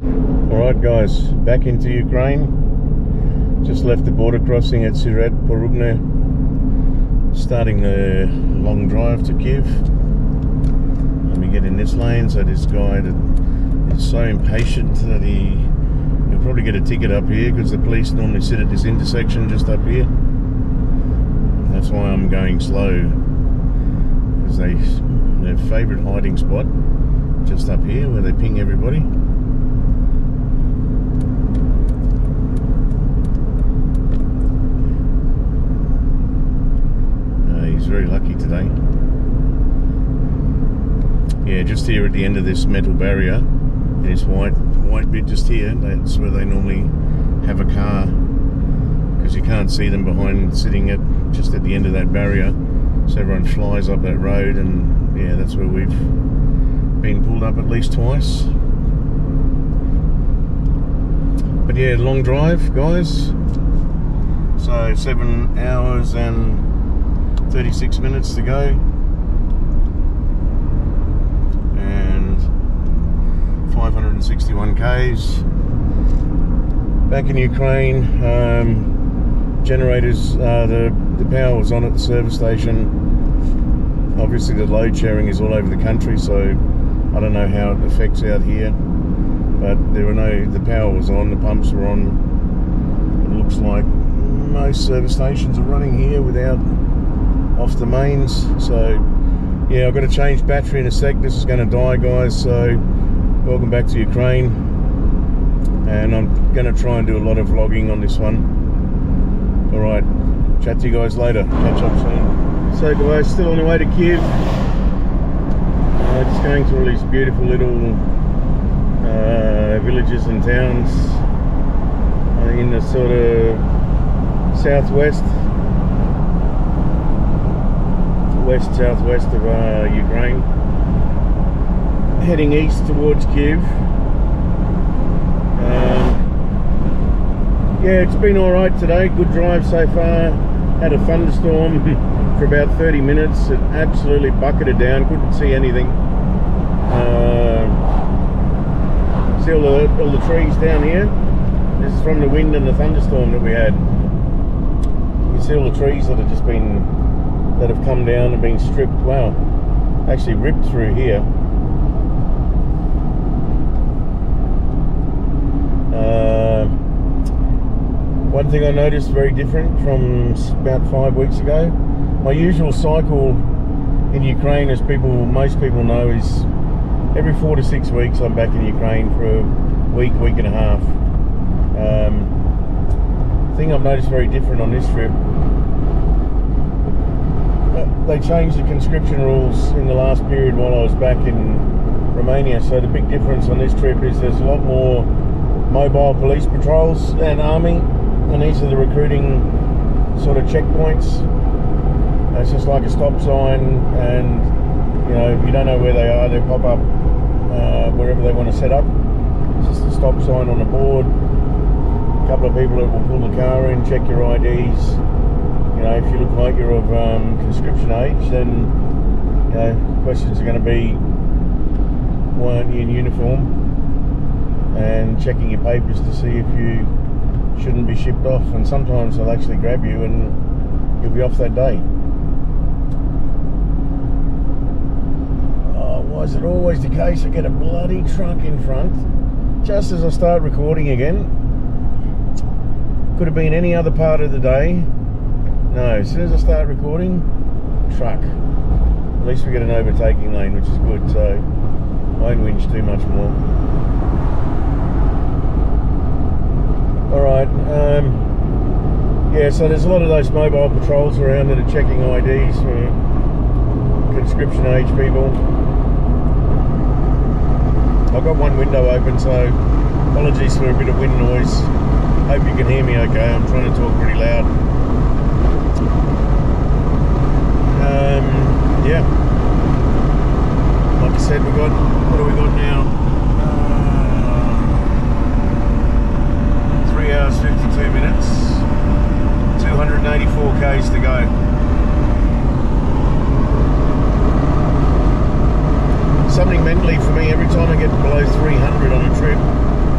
Alright guys, back into Ukraine. Just left the border crossing at Siret-Porubne, starting the long drive to Kyiv. Let me get in this lane. So this guy that is so impatient that he'll probably get a ticket up here, because the police normally sit at this intersection just up here. That's why I'm going slow, because their favourite hiding spot just up here where they ping everybody. He's very lucky today. Yeah, just here at the end of this metal barrier, this white bit just here, that's where they normally have a car, because you can't see them behind, sitting just at the end of that barrier. So everyone flies up that road, and yeah, that's where we've been pulled up at least twice. But yeah, long drive guys, so 7 hours and 36 minutes to go, and 561 k's. Back in Ukraine, generators, the power was on at the service station. Obviously the load sharing is all over the country, so I don't know how it affects out here, but the power was on, the pumps were on. It looks like most service stations are running here without off the mains. So yeah, I've got to change battery in a sec. This is going to die guys, so welcome back to Ukraine, and I'm going to try and do a lot of vlogging on this one. Alright, chat to you guys later, catch up soon. So guys, still on the way to Kyiv. Just going through all these beautiful little villages and towns in the sort of southwest of Ukraine, heading east towards Kyiv. Yeah, it's been alright today, good drive so far. Had a thunderstorm for about 30 minutes. It absolutely bucketed down, couldn't see anything. See all the trees down here? This is from the wind and the thunderstorm that we had. You see all the trees that have come down and been stripped. Wow, actually ripped through here. One thing I noticed very different from about 5 weeks ago, my usual cycle in Ukraine, as most people know, is every 4 to 6 weeks I'm back in Ukraine for a week and a half. The thing I've noticed very different on this trip, they changed the conscription rules in the last period while I was back in Romania. So the big difference on this trip is there's a lot more mobile police patrols and army, and these are the recruiting sort of checkpoints. It's just like a stop sign, and you know, if you don't know where they are, they pop up wherever they want to set up. It's just a stop sign on a board. A couple of people that will pull the car in, check your IDs. You know, if you look like you're of conscription age, then you know, questions are going to be, why aren't you in uniform, and checking your papers to see if you shouldn't be shipped off. And sometimes they'll actually grab you and you'll be off that day. Oh, why is it always the case I get a bloody truck in front just as I start recording again? Could have been any other part of the day. No, as soon as I start recording, truck. At least we get an overtaking lane, which is good, so I won't whinge too much more. Alright, yeah, so there's a lot of those mobile patrols around that are checking IDs for conscription age people. I've got one window open, so apologies for a bit of wind noise. Hope you can hear me okay. I'm trying to talk pretty loud. Yeah, like I said, what do we got now? 3 hours 52 minutes, 284 k's to go. Something mentally for me, every time I get below 300 on a trip,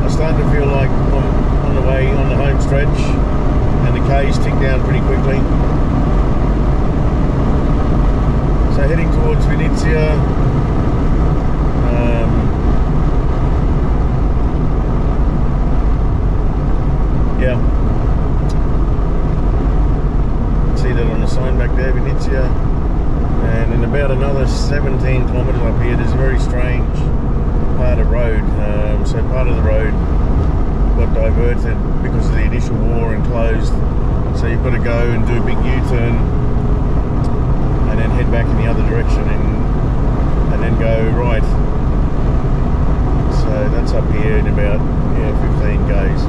I'm starting to feel like I'm on the way on the home stretch, and the K's tick down pretty quickly. So heading towards Vinnytsia. Yeah. See that on the sign back there, Vinnytsia. And in about another 17 kilometres up here, there's a very strange part of road. So part of the road got diverted because of the initial war and closed. So you've got to go and do a big U-turn and then head back in the other direction and then go right. So that's up here in about 15 k's.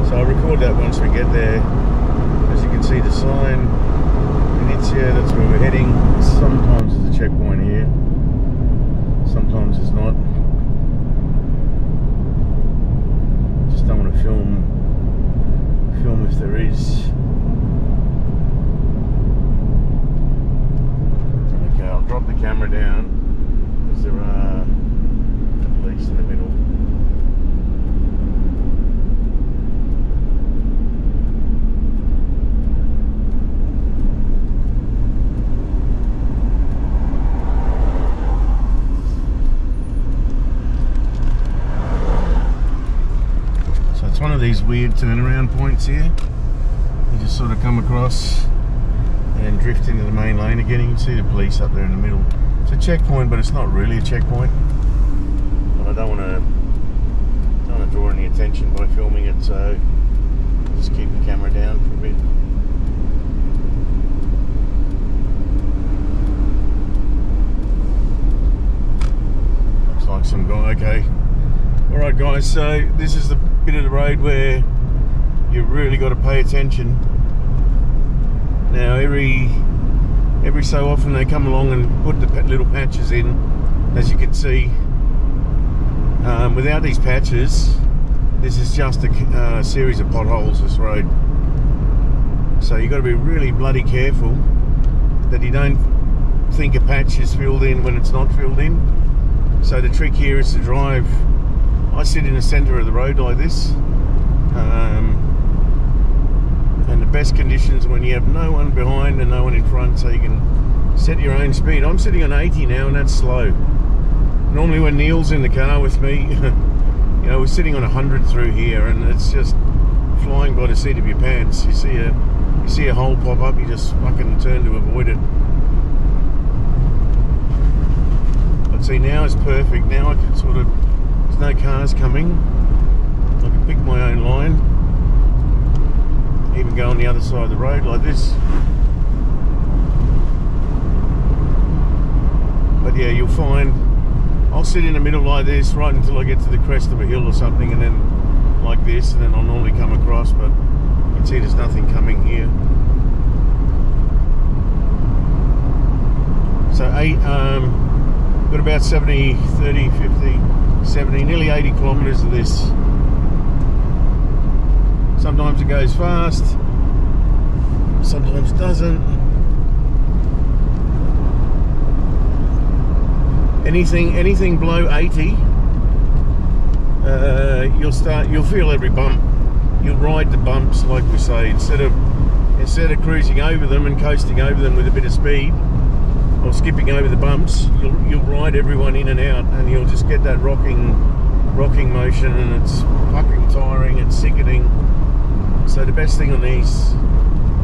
So I'll record that once we get there. As you can see the sign, Vinnytsia, that's where we're heading. Sometimes there's a checkpoint here, sometimes it's not. Just don't want to film if there is. Okay, I'll drop the camera down because there are police in the middle. One of these weird turnaround points here. You just sort of come across and drift into the main lane again. You can see the police up there in the middle. It's a checkpoint, but it's not really a checkpoint. But I don't want to draw any attention by filming it, so I'll just keep the camera down for a bit. Looks like some guy. Okay. Alright guys, so this is the bit of the road where you really got to pay attention. Now every so often they come along and put the little patches in, as you can see. Without these patches, this is just a series of potholes, this road. So you've got to be really bloody careful that you don't think a patch is filled in when it's not filled in. So the trick here is to drive. I sit in the centre of the road like this, and the best conditions when you have no one behind and no one in front, so you can set your own speed. I'm sitting on 80 now, and that's slow. Normally when Neil's in the car with me, you know, we're sitting on 100 through here, and it's just flying by the seat of your pants. You see a hole pop up, you just fucking turn to avoid it. But see, now it's perfect. Now I can sort of, there's no cars coming. I can pick my own line. Even go on the other side of the road like this. But yeah, you'll find I'll sit in the middle like this right until I get to the crest of a hill or something, and then like this, and then I'll normally come across, but you can see there's nothing coming here. So got about 70, 30, 50, 70, nearly 80 kilometres of this. Sometimes it goes fast, sometimes it doesn't. Anything below 80, you'll feel every bump. You'll ride the bumps, like we say, instead of cruising over them and coasting over them with a bit of speed, or skipping over the bumps. You'll ride everyone in and out, and you'll just get that rocking motion, and it's fucking tiring and sickening. So the best thing on these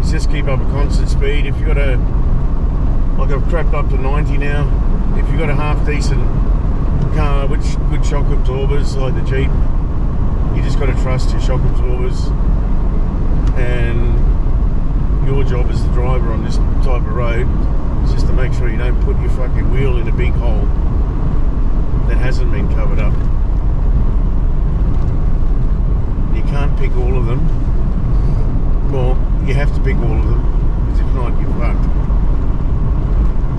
is just keep up a constant speed. If you've got a, like I've crept up to 90 now, if you've got a half decent car with good shock absorbers like the Jeep, you just got to trust your shock absorbers, and your job as the driver on this type of road is just to make sure you don't put your fucking wheel in a big hole that hasn't been covered up. You can't pick all of them. Well, you have to pick all of them, because if not, you're fucked.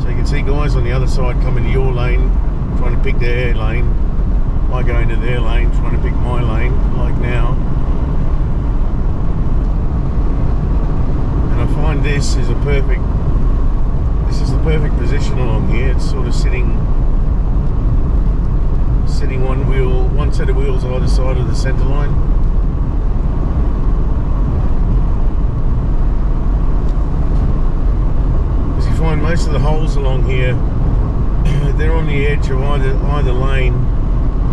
So you can see guys on the other side coming to your lane, trying to pick their lane. I go into their lane, trying to pick my lane, like now. And I find this is the perfect position along here. It's sort of sitting one set of either side of the centre line. As you find most of the holes along here, they're on the edge of either lane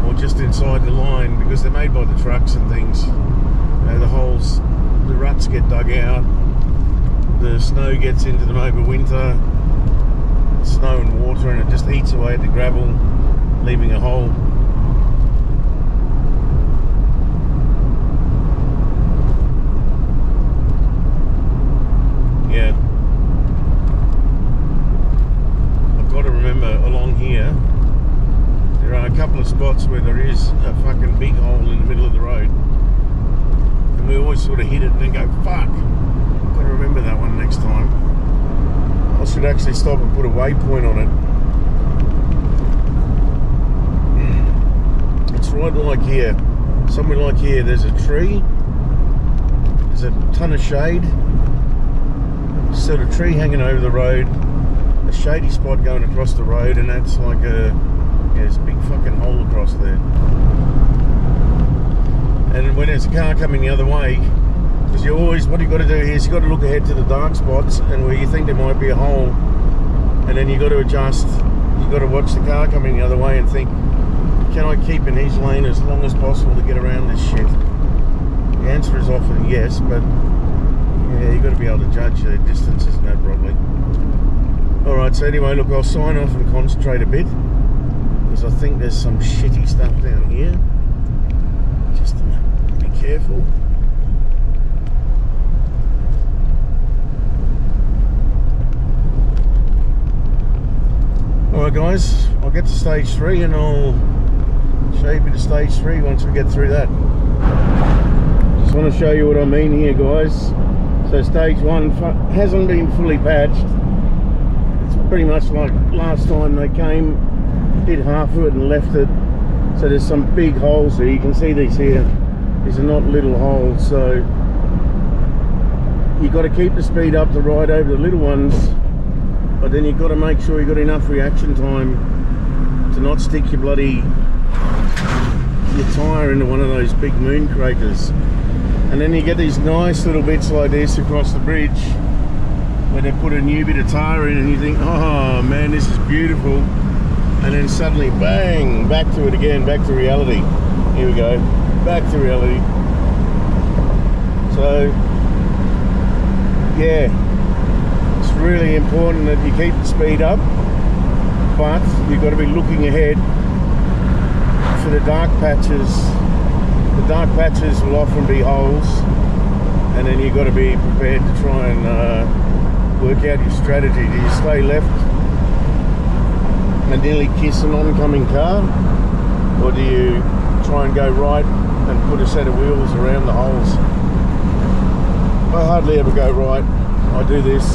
or just inside the line because they're made by the trucks and things. The holes, the ruts get dug out, the snow gets into them over winter, snow and water, and it just eats away at the gravel, leaving a hole. Yeah. I've got to remember along here, there are a couple of spots where there is a fucking big hole in the middle of the road. And we always sort of hit it and then go, fuck, I've got to remember that one next time. I should actually stop and put a waypoint on it. It's right like here. Somewhere like here, there's a tree, there's a ton of shade, sort of tree hanging over the road, a shady spot going across the road, and that's like there's a big fucking hole across there. And when there's a car coming the other way, because you always, what you've got to do is you've got to look ahead to the dark spots and where you think there might be a hole, and then you've got to adjust. You've got to watch the car coming the other way and think, can I keep in his lane as long as possible to get around this shit? The answer is often yes, but yeah, you've got to be able to judge the distances and that properly. Alright, so anyway, look, I'll sign off and concentrate a bit, because I think there's some shitty stuff down here. Just be careful. Alright guys, I'll get to stage 3 and I'll show you a bit of stage 3 once we get through that. Just want to show you what I mean here, guys. So stage 1 hasn't been fully patched. It's pretty much like last time they came, did half of it and left it. So there's some big holes here. You can see these here. These are not little holes, so you've got to keep the speed up to ride over the little ones, but then you've got to make sure you've got enough reaction time to not stick your tyre into one of those big moon craters. And then you get these nice little bits like this across the bridge where they put a new bit of tyre in and you think, oh man, this is beautiful. And then suddenly, bang, back to it again, back to reality. Here we go, back to reality. So, yeah, it's really important that you keep the speed up, but you've got to be looking ahead for the dark patches. The dark patches will often be holes, and then you've got to be prepared to try and work out your strategy. Do you stay left and nearly kiss an oncoming car, or do you try and go right and put a set of wheels around the holes? I hardly ever go right. I do this.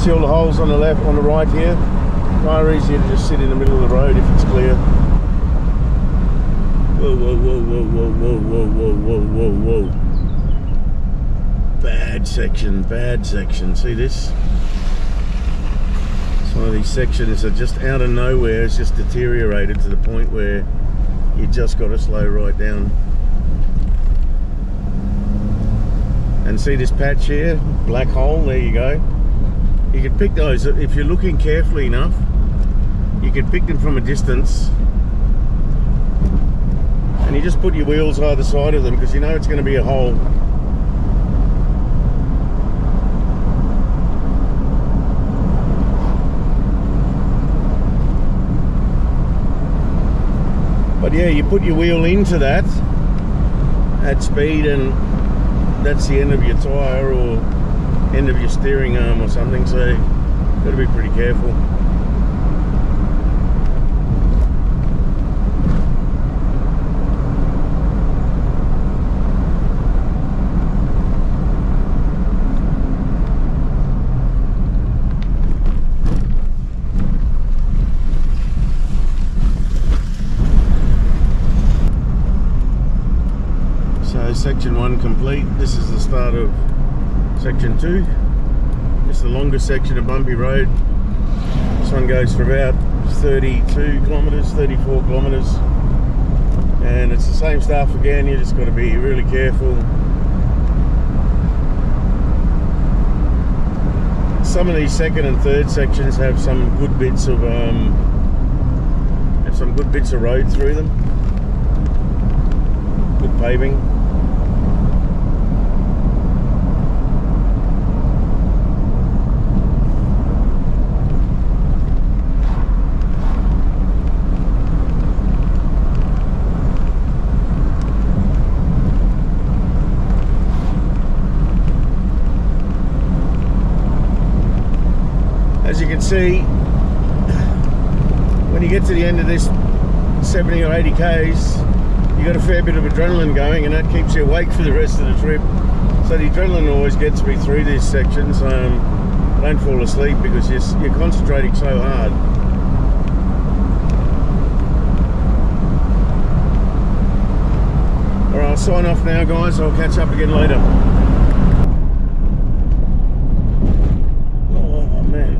See all the holes on the left, on the right here? Far easier to just sit in the middle of the road if it's clear. Whoa, whoa, whoa, whoa, whoa, whoa, whoa, whoa, whoa, whoa, whoa. Bad section, bad section. See this? Some of these sections are just out of nowhere. It's just deteriorated to the point where you just got to slow right down. And see this patch here? Black hole, there you go. You can pick those, if you're looking carefully enough, you can pick them from a distance. And you just put your wheels either side of them because you know it's going to be a hole. But yeah, you put your wheel into that at speed and that's the end of your tyre or end of your steering arm or something, so you've got to be pretty careful. Section 1 complete. This is the start of section 2. It's the longest section of bumpy road. This one goes for about 32 kilometres, 34 kilometres. And it's the same stuff again, you just got to be really careful. Some of these second and third sections have some good bits of road through them. Good paving. As you can see, when you get to the end of this 70 or 80 k's, you got a fair bit of adrenaline going, and that keeps you awake for the rest of the trip. So the adrenaline always gets me through these sections. I don't fall asleep because you're concentrating so hard. Alright, I'll sign off now, guys. I'll catch up again later.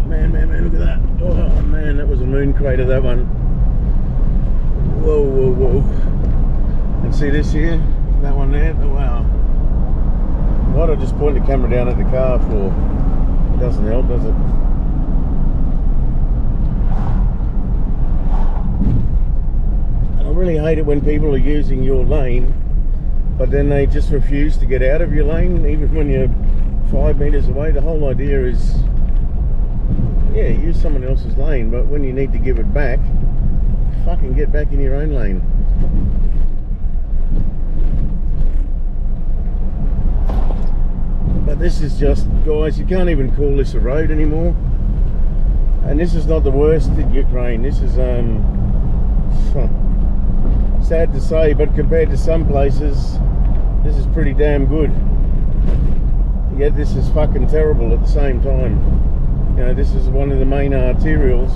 Man, look at that. Oh man, that was a moon crater, that one. Whoa. And see this here? That one there? Oh, wow. Why'd I just point the camera down at the car for? It doesn't help, does it? And I really hate it when people are using your lane, but then they just refuse to get out of your lane, even when you're 5 meters away. The whole idea is, yeah, use someone else's lane, but when you need to give it back, fucking get back in your own lane. But this is just, guys, you can't even call this a road anymore. And this is not the worst in Ukraine. This is sad to say, but compared to some places, this is pretty damn good. Yet this is fucking terrible at the same time. You know, this is one of the main arterials.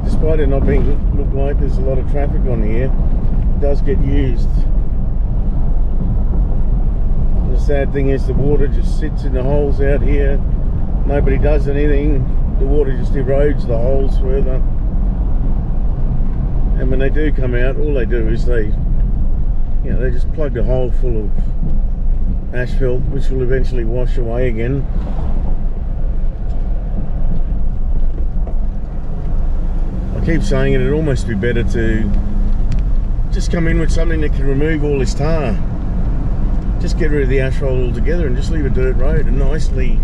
Despite it not being look like there's a lot of traffic on here, it does get used. And the sad thing is the water just sits in the holes out here. Nobody does anything. The water just erodes the holes further. And when they do come out, all they do is they just plug the hole full of asphalt, which will eventually wash away again. I keep saying it'd almost be better to just come in with something that can remove all this tar. Just get rid of the asphalt altogether and just leave a dirt road, a nicely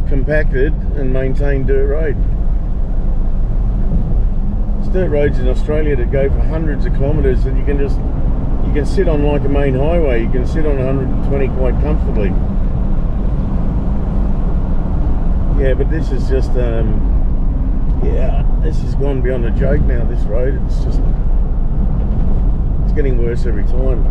compacted and maintained dirt road. There's dirt roads in Australia that go for hundreds of kilometres, and you can sit on like a main highway. You can sit on 120 quite comfortably. Yeah, but this is just, yeah, this has gone beyond a joke now, this road. It's getting worse every time.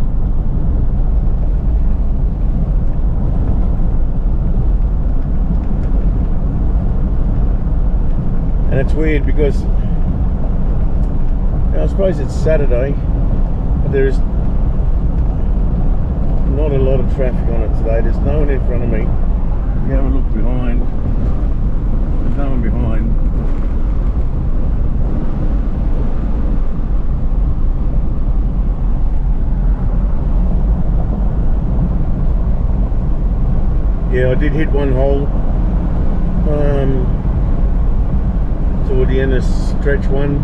And it's weird because, I suppose it's Saturday, but there is not a lot of traffic on it today. There's no one in front of me. If you have a look behind, there's no one behind. Yeah, I did hit one hole toward the end of stretch 1,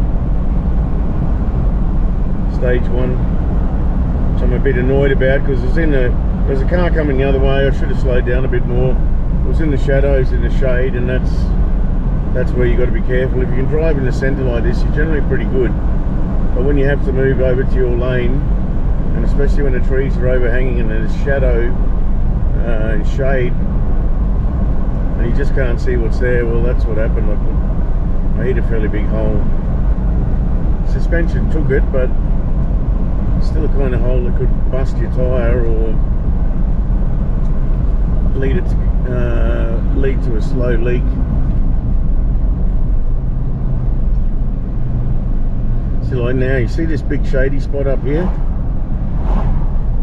stage 1, which I'm a bit annoyed about because there's a car coming the other way. I should have slowed down a bit more. It was in the shadows, in the shade, and that's where you got to be careful. If you can drive in the centre like this, you're generally pretty good. But when you have to move over to your lane, and especially when the trees are overhanging and there's shadow and shade, and you just can't see what's there, well, that's what happened. I hit a fairly big hole. Suspension took it, but still a kind of hole that could bust your tyre or lead to a slow leak. So like now, you see this big shady spot up here?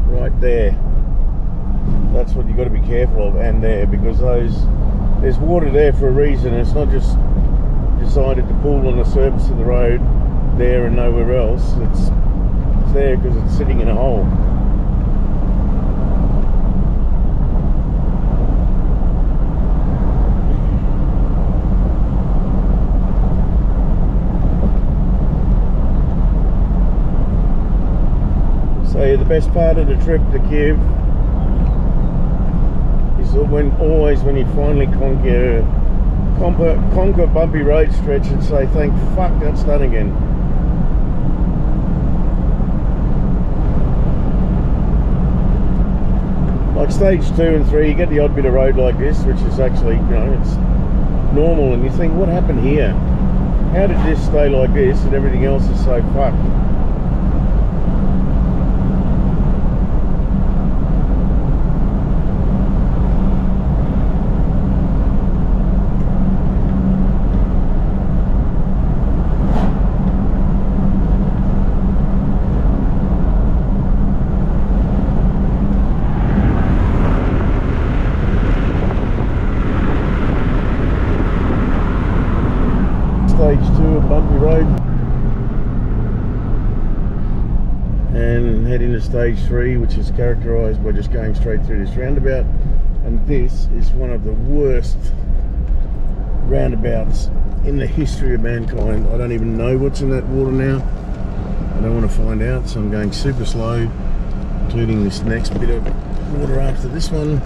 Right there. That's what you've got to be careful of, and there, because there's water there for a reason. It's not just decided to pull on the surface of the road there and nowhere else. It's there because it's sitting in a hole. So the best part of the trip to Kyiv is always when you finally conquer bumpy road stretch and say, thank fuck that's done again. Like stage 2 and 3, you get the odd bit of road like this, which is actually, you know, it's normal, and you think, what happened here? How did this stay like this and everything else is so fucked? Stage 2 of bumpy road, and head into stage 3, which is characterised by just going straight through this roundabout. And this is one of the worst roundabouts in the history of mankind. I don't even know what's in that water now. I don't want to find out, so I'm going super slow, including this next bit of water after this one.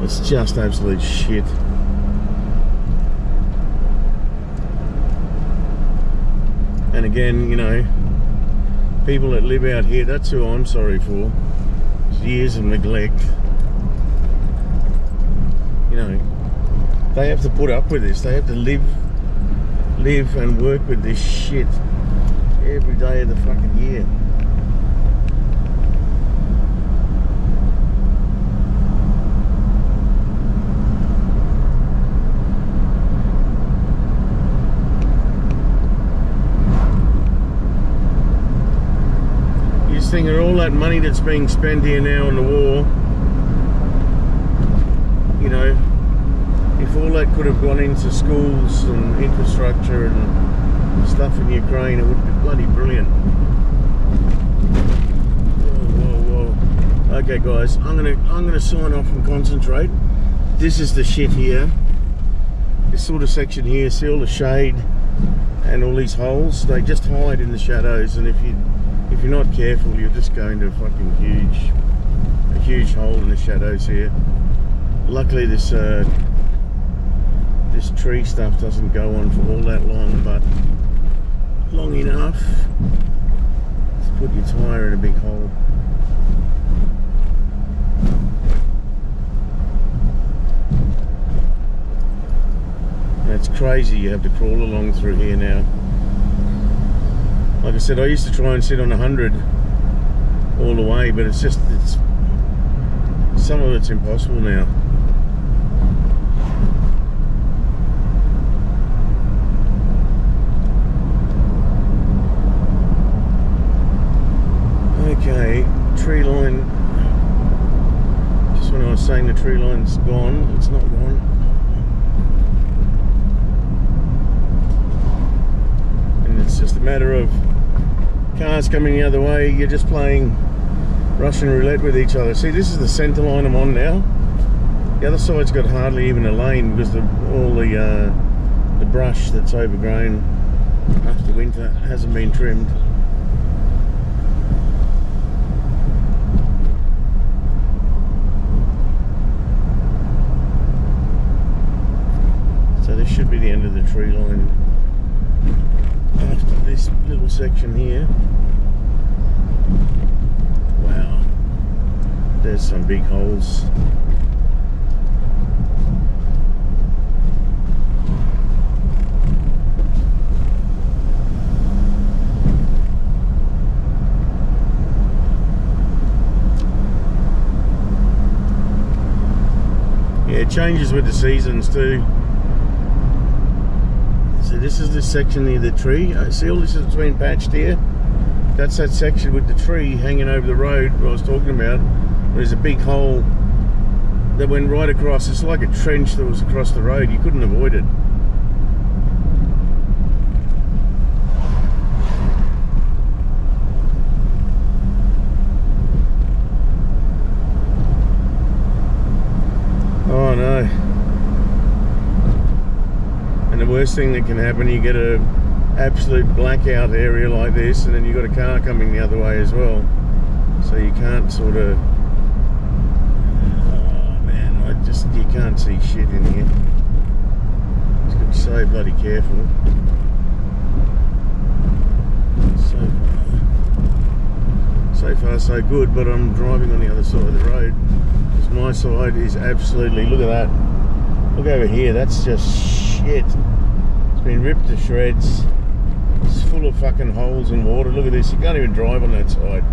It's just absolute shit. And again, you know, people that live out here, that's who I'm sorry for. It's years of neglect. You know, they have to put up with this. They have to live and work with this shit every day of the fucking year. Thing of all that money that's being spent here now on the war, you know, if all that could have gone into schools and infrastructure and stuff in Ukraine, it would be bloody brilliant. Whoa. Okay guys, I'm gonna sign off and concentrate. This is the shit here. This sort of section here, see all the shade and all these holes, they just hide in the shadows, and if you're not careful, you'll just go into a fucking huge hole in the shadows here. Luckily this tree stuff doesn't go on for all that long, but long enough to put your tyre in a big hole. And it's crazy you have to crawl along through here now. Like I said, I used to try and sit on 100 all the way, but it's some of it's impossible now. Okay, tree line. Just when I was saying the tree line's gone, it's not gone. And it's just a matter of cars coming the other way, you're just playing Russian roulette with each other. See, this is the centre line I'm on now. The other side's got hardly even a lane because all the brush that's overgrown after winter hasn't been trimmed. So this should be the end of the tree line. After this little section here. Wow, there's some big holes. Yeah, it changes with the seasons too. So this is the section near the tree. See all this has been patched here? That's that section with the tree hanging over the road I was talking about. There's a big hole that went right across. It's like a trench that was across the road. You couldn't avoid it. Oh no. And the worst thing that can happen, you get a absolute blackout area like this, and then you've got a car coming the other way as well. So you can't sort of, oh man, you can't see shit in here. Just got to be so bloody careful. So far so good, but I'm driving on the other side of the road. Because my side is absolutely, look at that. Look over here, that's just shit. It's been ripped to shreds. It's full of fucking holes and water. Look at this, you can't even drive on that side.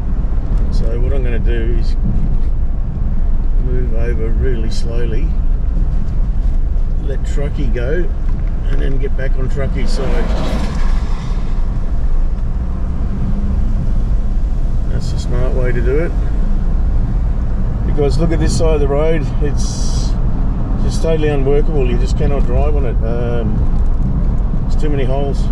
So what I'm going to do is move over really slowly, let Truckee go, and then get back on Truckee's side. That's the smart way to do it. Because look at this side of the road, it's just totally unworkable. You just cannot drive on it. There's too many holes.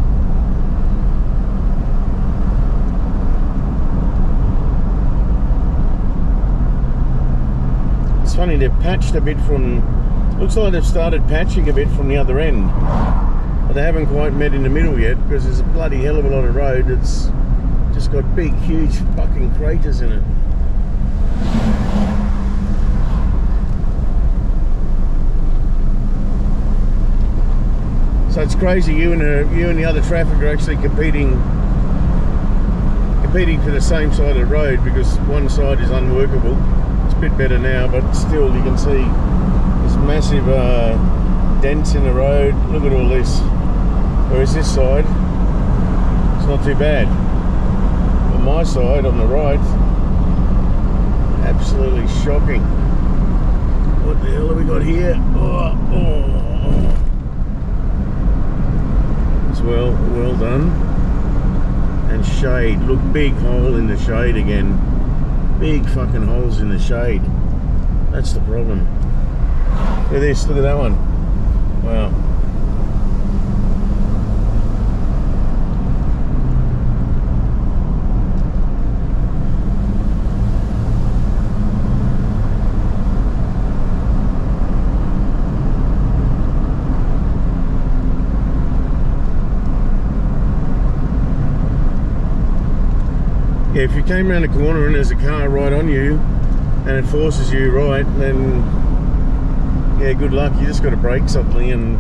It's funny, they've patched a bit from, looks like they've started patching a bit from the other end, but they haven't quite met in the middle yet, because there's a bloody hell of a lot of road that's just got big, huge fucking craters in it. So it's crazy, you and the other traffic are actually competing for the same side of the road, because one side is unworkable. It's a bit better now, but still you can see there's massive dents in the road. Look at all this. Whereas this side, it's not too bad. On my side, on the right, absolutely shocking. What the hell have we got here? Oh. It's well done. And shade, look, big hole in the shade again. Big fucking holes in the shade. That's the problem. Look at this, look at that one. Wow. Yeah, if you came around the corner and there's a car right on you and it forces you right, then yeah, good luck. You just got to brake something and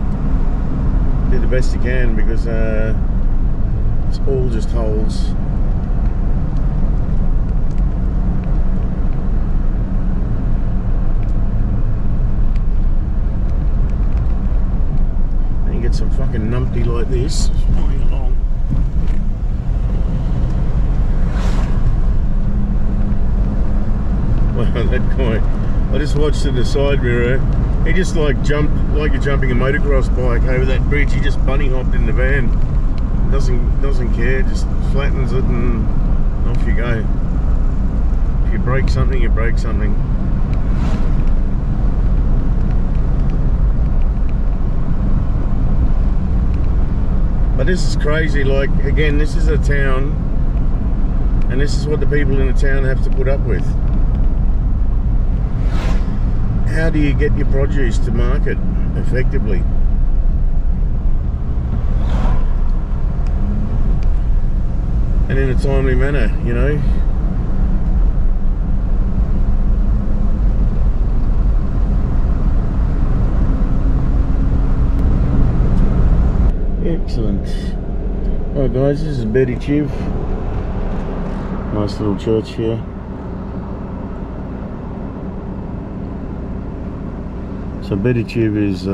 do the best you can, because it's all just holes. And you get some fucking numpty like this flying along. Wow, that guy, I just watched in the side mirror, he just like jumped, like you're jumping a motocross bike over that bridge. He just bunny hopped in the van. Doesn't care, just flattens it and off you go. If you break something, you break something. But this is crazy, like, again, this is a town, and this is what the people in the town have to put up with. How do you get your produce to market effectively? And in a timely manner, you know? Excellent. Alright guys, this is Kyiv. Nice little church here. So Kyiv is,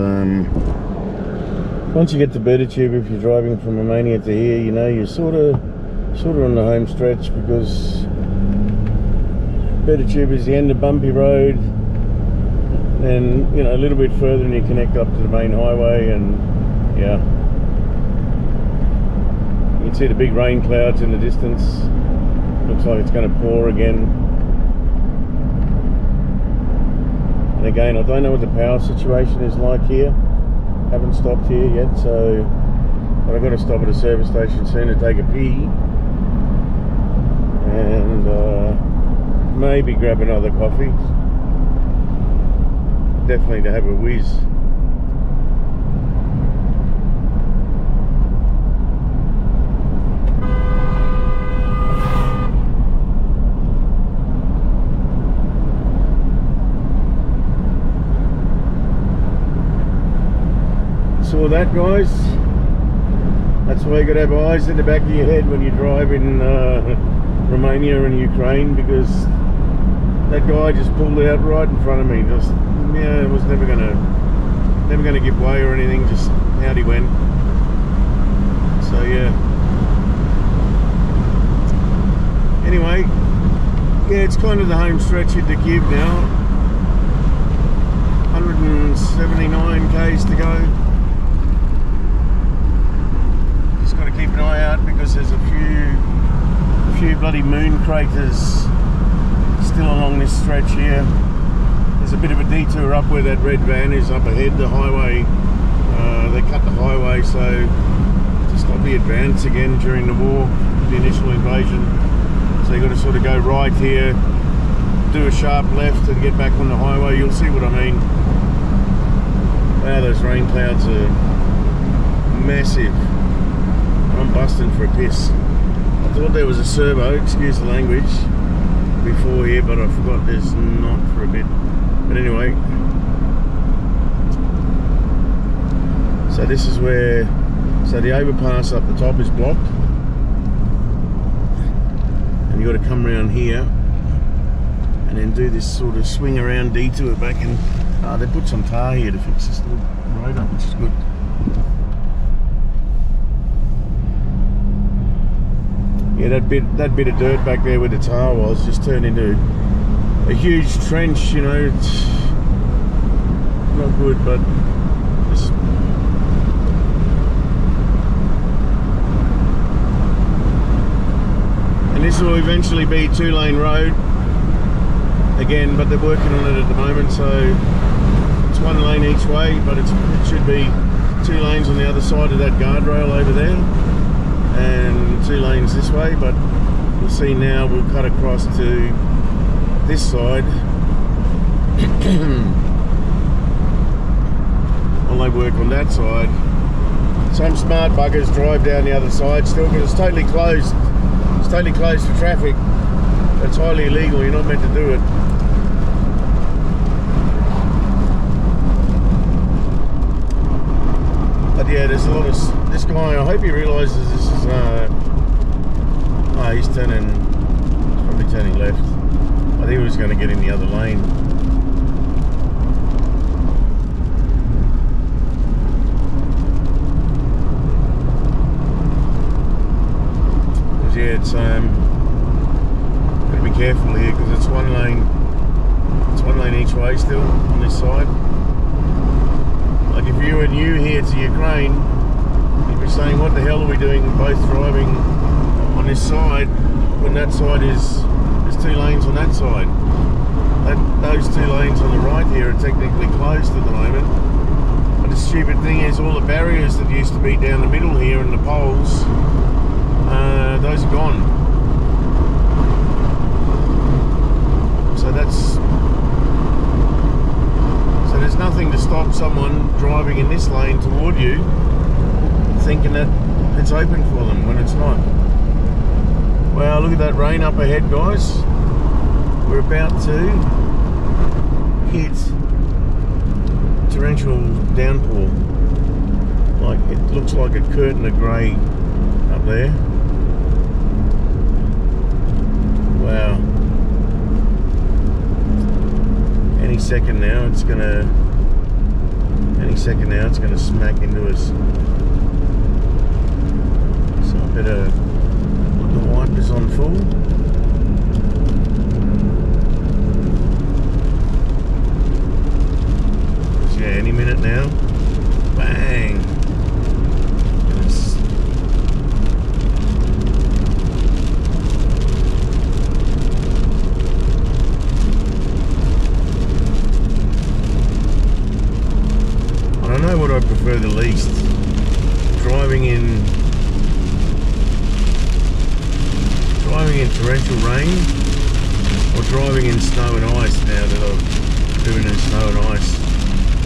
once you get to Kyiv, if you're driving from Romania to here, you know, you're sort of on the home stretch, because Kyiv is the end of bumpy road, and you know, a little bit further and you connect up to the main highway, and yeah, you can see the big rain clouds in the distance. Looks like it's going to pour again. And again, I don't know what the power situation is like here. Haven't stopped here yet, so but I've got to stop at a service station soon to take a pee and maybe grab another coffee. Definitely to have a whiz. Saw that, guys? That's why you got to have eyes in the back of your head when you drive in Romania and Ukraine, because that guy just pulled out right in front of me. Just, yeah, it was never gonna give way or anything. Just out he went. So yeah. Anyway, yeah, it's kind of the home stretch into Kyiv now. 179 k's to go. Just got to keep an eye out because there's a few bloody moon craters still along this stretch here. There's a bit of a detour up where that red van is up ahead, the highway. They cut the highway so to stop the advance again during the war, the initial invasion. So you got to sort of go right here, do a sharp left and get back on the highway. You'll see what I mean. Wow, those rain clouds are massive. I'm busting for a piss. I thought there was a servo, excuse the language, before here, but I forgot there's not for a bit. But anyway, so this is where, so the overpass up the top is blocked, and you got to come around here and then do this sort of swing around detour back, and they put some tar here to fix this little road up, which is good. Yeah, that bit of dirt back there where the tar was just turned into a huge trench, you know. It's not good, but it's, and this will eventually be 2-lane road again, but they're working on it at the moment, so it's 1 lane each way, but it should be 2 lanes on the other side of that guardrail over there and 2 lanes this way. But you'll see now we'll cut across to this side while they work on that side. Some smart buggers drive down the other side still, because it's totally closed. It's totally closed for traffic. It's highly illegal, you're not meant to do it. But yeah, there's a lot of, this guy, I hope he realises this is, oh, he's probably turning left. I think he was going to get in the other lane. Because yeah, it's, got to be careful here because it's 1 lane. It's 1 lane each way still on this side. Like if you were new here to Ukraine, you'd be saying, what the hell are we doing both driving on this side when that side is, there's 2 lanes on that side. Those 2 lanes on the right here are technically closed at the moment. But the stupid thing is all the barriers that used to be down the middle here and the poles, those are gone. So there's nothing to stop someone driving in this lane toward you thinking that it's open for them when it's not. Wow, look at that rain up ahead, guys. We're about to hit torrential downpour. Like, it looks like a curtain of grey up there. Wow. Any second now it's gonna smack into us. So I better put the wipers on full. Because yeah, any minute now, bang. east, driving in torrential rain, or driving in snow and ice. Now that I've driven in snow and ice,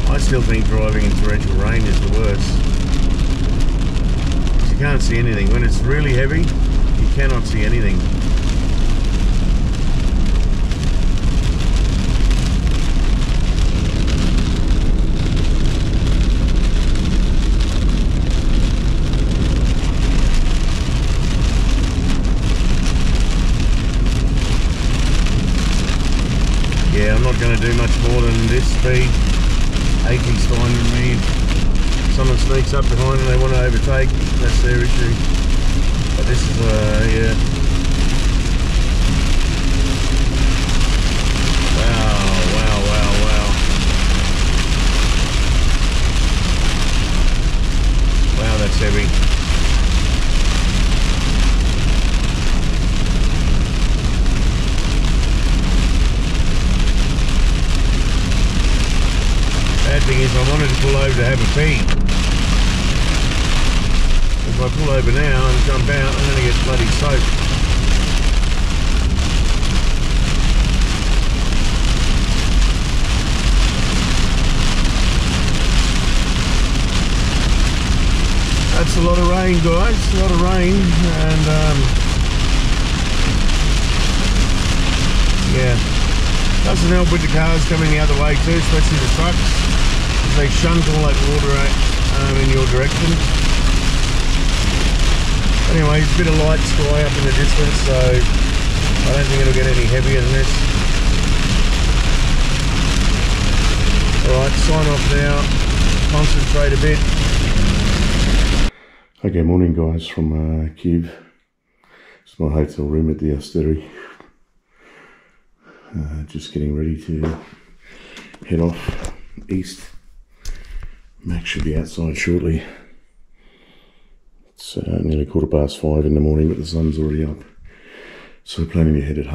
I still think driving in torrential rain is the worst. You can't see anything. When it's really heavy, you cannot see anything. Yeah, I'm not going to do much more than this speed. 80's fine with me. If someone sneaks up behind and they want to overtake, that's their issue. But this is, yeah. Wow, that's heavy. Bad thing is I wanted to pull over to have a pee. If I pull over now and jump out, I'm going to get bloody soaked. That's a lot of rain, guys, a lot of rain, and yeah, doesn't help with the cars coming the other way too, especially the trucks. They shunt all that water in your direction. Anyway, it's a bit of light sky up in the distance, so I don't think it'll get any heavier than this. Alright, sign off now, concentrate a bit. Okay, morning guys from Kyiv. It's my hotel room at the Ostery. Just getting ready to head off east. Max should be outside shortly. It's nearly 5:15 in the morning, but the sun's already up. So planning to head at